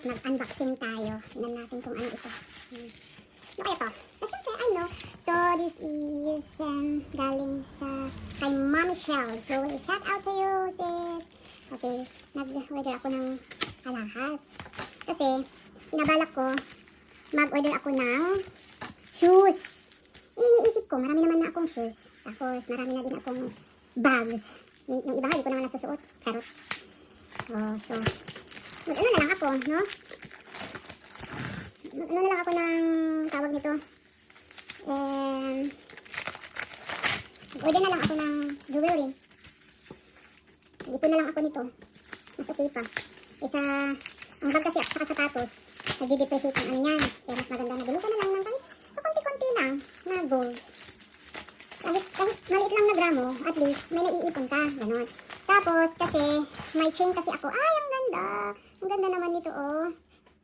mag-unboxing tayo. Tingnan natin kung ano ito. Ano kaya to? Siyempre, I know. So, this is galing sa kay Mommy Shell. So, shout out to you, sis. Okay, nag-order ako ng alahas. Kasi, pinabalak ko, mag-order ako ng shoes. Iniisip ko, marami naman na akong shoes. Tapos, marami na din akong bags. Yung iba, hindi ko naman nasusuot. Charot. So, mag-ano na lang ako, no? Mag-ano na lang ako ng tawag nito. Order na lang ako ng jewelry. Ipon na lang ako nito. Mas okay pa. Isa, ang bag kasi saka sapatos, nagdi-depreciate ang ano yan. Kaya mas maganda na bili ka na lang ng konti-konti lang na gold. Kahit maliit lang na gramo, at least may naiipon ka. Ganon. Tapos, kasi may chain kasi ako. Ay, ang ganda! Ang ganda naman nito, oh.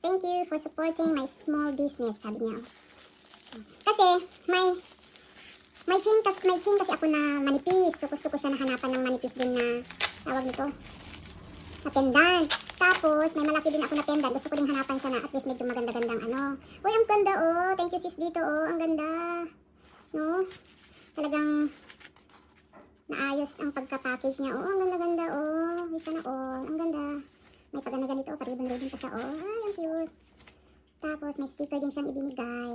Thank you for supporting my small business, sabi niya. Kasi, may chain kasi ako na manipis. Gusto ko siya nahanapan ng manipis din na, tawag nito, na pendant. Tapos, may malaki din ako na pendant. Gusto ko din hanapan siya na at least medyo maganda-gandang ano. Uy, ang ganda, oh. Thank you, sis, dito, oh. Ang ganda. No? Talagang naayos ang pagka-package niya. Oh, ang ganda-ganda, oh. Isa na all. Ang ganda. May pagana ganito, pati ribbon pa siya, oh. Ay, ang cute. Tapos, may sticker din siyang ibinigay.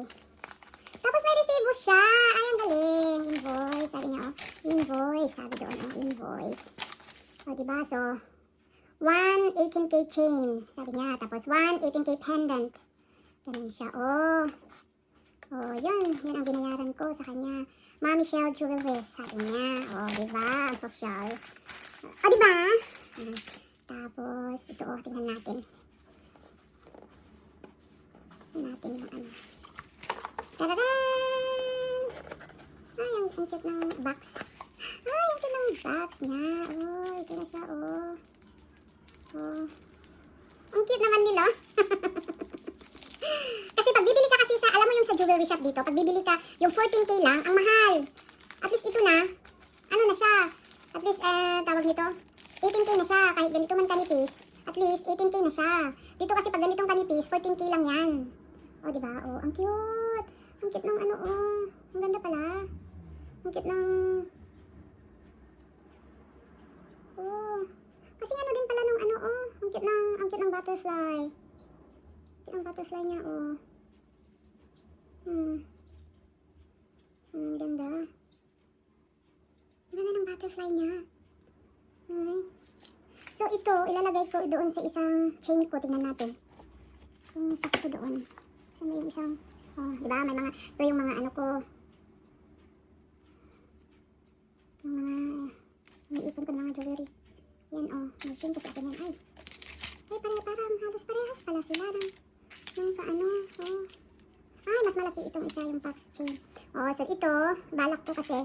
Tapos, may resibo siya. Ay, ang galing. Invoice, sabi niya, oh. Invoice, sabi doon, oh. Invoice. O, diba? So, 1 18K chain, sabi niya. Tapos, 1 18K pendant. Ganun siya, oh. Oh, yun. Yun ang binayaran ko sa kanya. Mommy Shell Jewelry, sabi niya. Oh, diba? Ang social. Oh, diba? Tapos, ito, oh, tingnan natin. Tingnan natin yung ano. Tadadaan! Ay, ang cute ng box. Ay, ang cute ng box niya. Oh, ito na siya, oh. Oh. Ang cute naman nila. Kasi pag bibili ka kasi sa, alam mo yung sa jewelry shop dito, pag bibili ka, yung 14K lang, ang mahal. At least ito na, ano na siya, at least, tawag nito, 18K na siya, kahit ganito man kanipis, at least 18K na siya. Dito kasi pag ganitong kanipis, 14K lang yan. O, diba? O, ang cute. Ang cute ng ano, oh. Ang ganda pala. Ang cute ng, oh. Kasi ano din pala nung ano, oh. Ang cute ng butterfly. Ang butterfly niya, oh. Ang ganda. Ang ganda ng butterfly niya. Okay. So, ito, ilalagay ko doon sa isang chain ko. Tingnan natin. Kung sakto doon. So, may isang, oh, diba? May mga, ito yung mga ano ko. Yung mga, may ipon ko ng mga jewelries. Yan, oh. May chain kasi ako yan. Ay, parang halos parehas pala sila. Yung kaano, oh. Ay, mas malaki itong isa, yung box chain. Oh, so ito, balak ko kasi.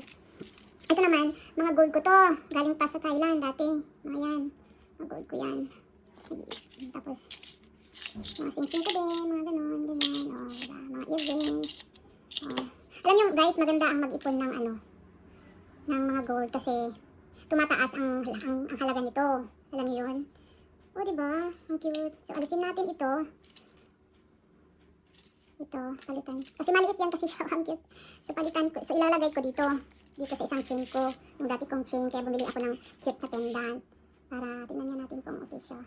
Ito naman, mga gold ko to. Galing pa sa Thailand dati. Mga yan. Mga gold ko yan. Tapos, mga sing-sing ko din, mga ganon, ganyan. Oh, diba? Mga earrings. Oh. Alam nyo, guys, maganda ang mag-ipon ng ano, ng mga gold kasi tumataas ang halaga nito. Alam niyo yun? Oh, diba? Ang cute. So, alisin natin ito. Ito, palitan. Kasi maliit yan kasi siya. Ang cute. So, palitan ko. So, ilalagay ko dito. Dito sa isang chain ko. Yung dati kong chain. Kaya bumili ako ng cute na pendant. Para tingnan nga natin kung okay siya.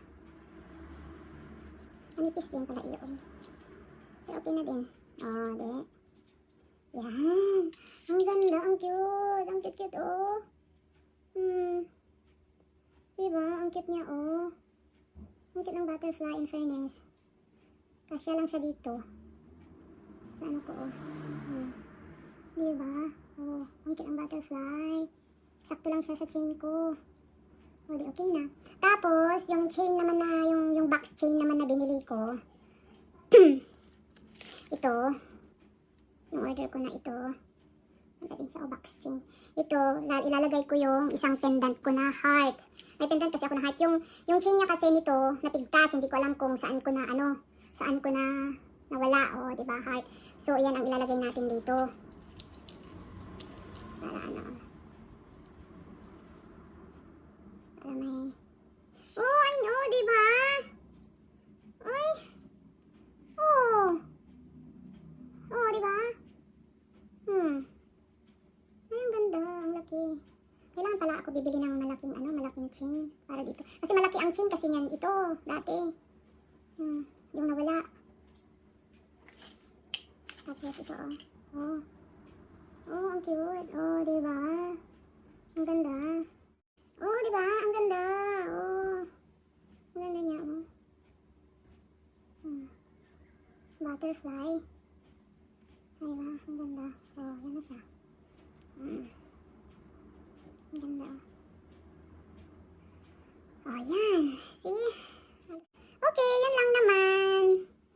Manipis din pala iyon. Pero okay na din. Oh, di. Yan. Ang ganda. Ang cute. Ang cute, oh. Diba? Ang cute niya, oh. Ang cute ng butterfly, in fairness. Kasya lang siya dito. Sa ano ko, oh. Diba? Oh, ang cute ng butterfly. Sakto lang siya sa chain ko. O, di okay na. Tapos, yung chain naman na, yung box chain naman na binili ko. Ito. Yung order ko na ito. Magaling siya, o box chain. Ito, ilalagay ko yung isang pendant ko na heart. May pendant kasi ako na heart. Yung chain niya kasi nito, napigtas. Hindi ko alam kung saan ko na, saan ko na nawala. O, diba, heart. So, yan ang ilalagay natin dito. Para ano. Para may... Oh, ano, diba? Uy, bibili ng malaking chain para dito. Kasi malaki ang chain kasi niyan ito dati. Yung nawala. Tapos ito oh. Oh, ang cute. Oh, di ba? Ang ganda. Oh, di ba? Ang ganda. Oh. Ang ganda niya, oh. Butterfly. Ay ba? Ang ganda. Oh, yan na siya. Ang ganda, oh. Oh, yan. See? Okay, yun lang naman.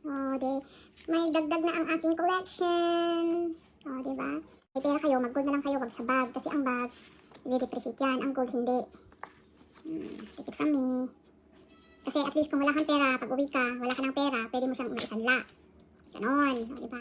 Oh, may dagdag na ang aking collection. Oh, di ba? May pera kayo, mag-gold na lang kayo, wag sa bag. Kasi ang bag, i-depreciate yan. Ang gold, hindi. Take it from me. Kasi at least kung wala kang pera, pag uwi ka, wala ka ng pera, pwede mo siyang maisanla. Ganon, di ba?